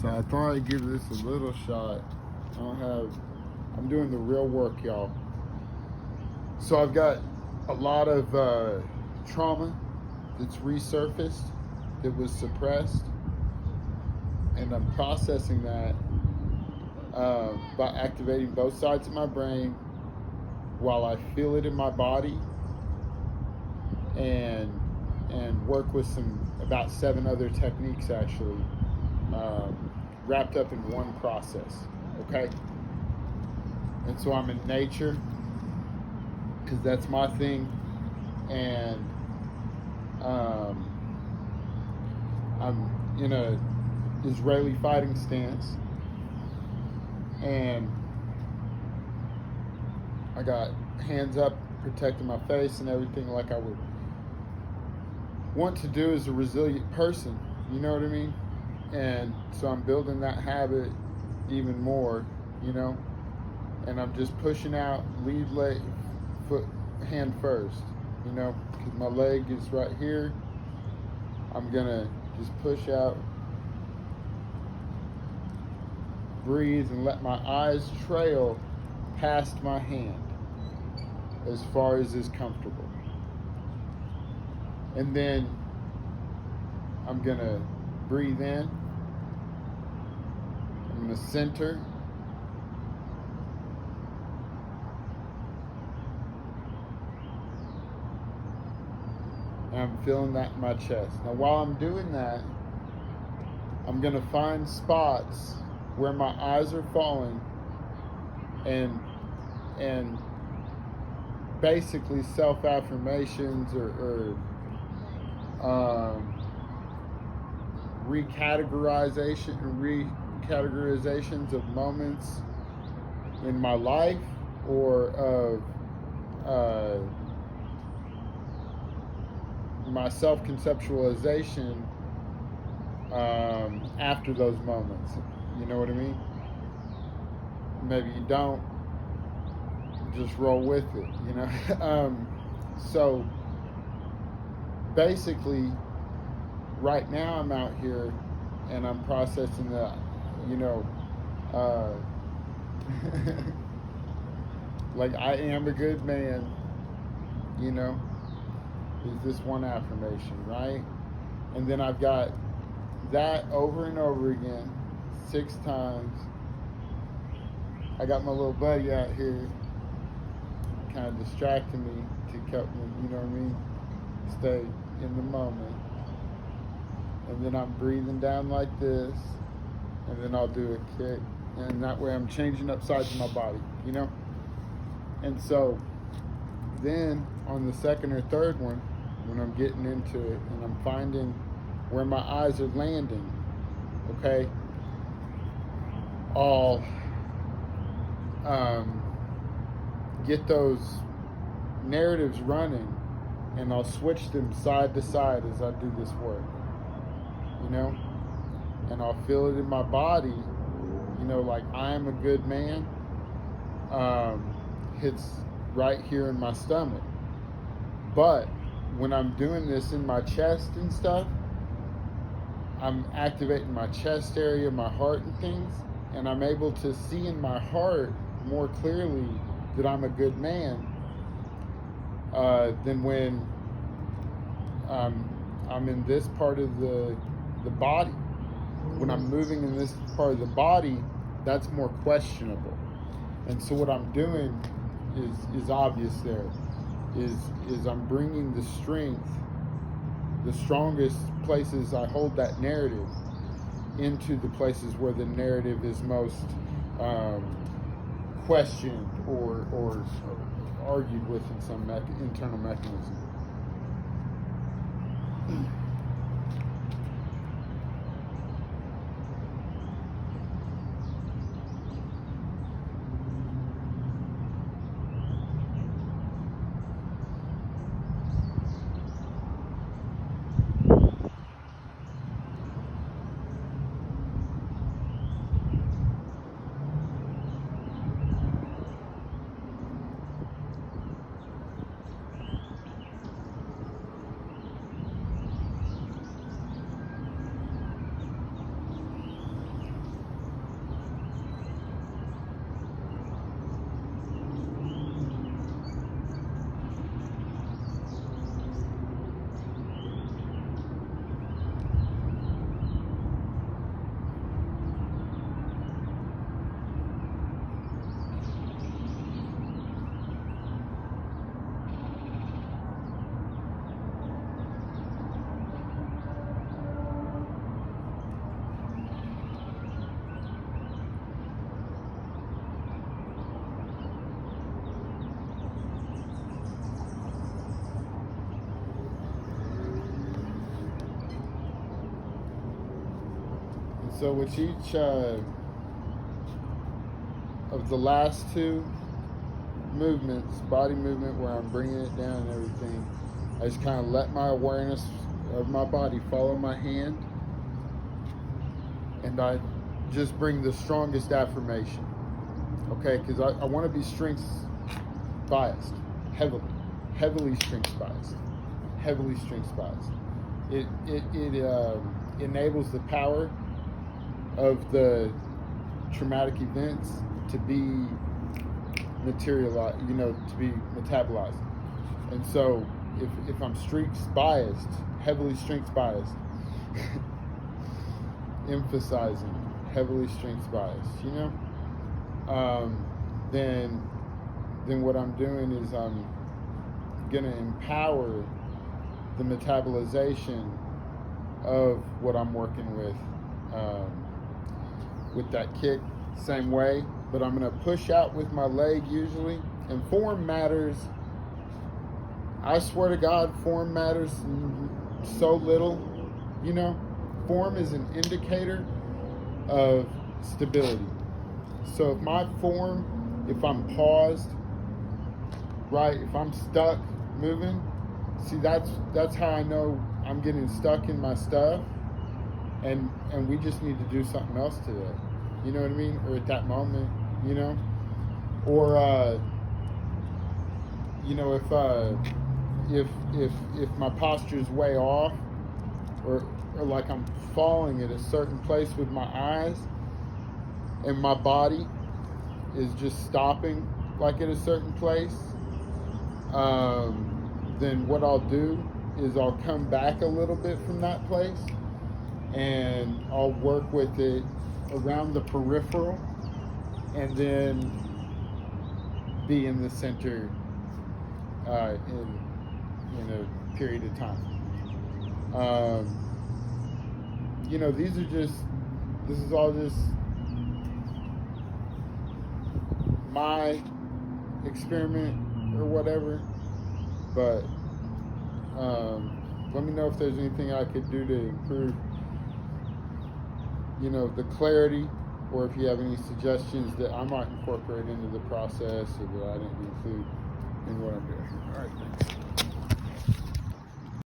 So I thought I'd give this a little shot. I'm doing the real work, y'all. So I've got a lot of trauma that's resurfaced, that was suppressed, and I'm processing that by activating both sides of my brain while I feel it in my body, and work with about 7 other techniques actually, wrapped up in one process. Okay, and so I'm in nature because that's my thing, and I'm in a Israeli fighting stance, and I got hands up protecting my face and everything like I would want to do as a resilient person, you know what I mean? And so I'm building that habit even more, and I'm just pushing out lead leg, foot, hand first, because my leg is right here. I'm gonna just push out, breathe, and let my eyes trail past my hand as far as is comfortable. And then I'm gonna breathe in. I'm gonna center. And I'm feeling that in my chest. Now while I'm doing that, I'm gonna find spots where my eyes are falling and basically self-affirmations or recategorizations of moments in my life, or of my self-conceptualization after those moments. You know what I mean? Maybe you don't, just roll with it, so basically right now I'm out here and I'm processing that, like I am a good man, is this one affirmation, right? And then I've got that over and over again 6 times. I got my little buddy out here kind of distracting me to help me, stay in the moment. And then I'm breathing down like this, and then I'll do a kick, and that way I'm changing up sides of my body, And so then on the second or third one, when I'm getting into it and I'm finding where my eyes are landing, okay, I'll get those narratives running, and I'll switch them side to side as I do this work, and I'll feel it in my body, like I am a good man, hits right here in my stomach. But when I'm doing this in my chest and stuff, I'm activating my chest area, my heart and things, and I'm able to see in my heart more clearly that I'm a good man than when I'm in this part of the body. When I'm moving in this part of the body, that's more questionable. And so what I'm doing is obvious there, is I'm bringing the strength, the strongest places I hold that narrative, into the places where the narrative is most questioned or argued with in some internal mechanism. So with each of the last two movements, body movement where I'm bringing it down and everything, I just kind of let my awareness of my body follow my hand, and I just bring the strongest affirmation, okay? Because I want to be strength biased, heavily strength biased, heavily strength biased. It enables the power of the traumatic events to be materialized, to be metabolized. And so if I'm strength biased, heavily strength biased, emphasizing heavily strength biased, then what I'm doing is I'm gonna empower the metabolization of what I'm working with that kick, same way, but I'm gonna push out with my leg usually, and form matters. I swear to God, form matters so little, form is an indicator of stability. So if my form, if I'm paused, right, if I'm stuck moving, see, that's how I know I'm getting stuck in my stuff, and we just need to do something else today. You know what I mean? Or at that moment, or if my posture is way off, or like I'm falling at a certain place with my eyes, and my body is just stopping like at a certain place, then what I'll do is I'll come back a little bit from that place, and I'll work with it around the peripheral, and then be in the center in a period of time. This is all just my experiment or whatever, but let me know if there's anything I could do to improve the clarity, or if you have any suggestions that I might incorporate into the process, or that I didn't include in what I'm doing. All right, thanks.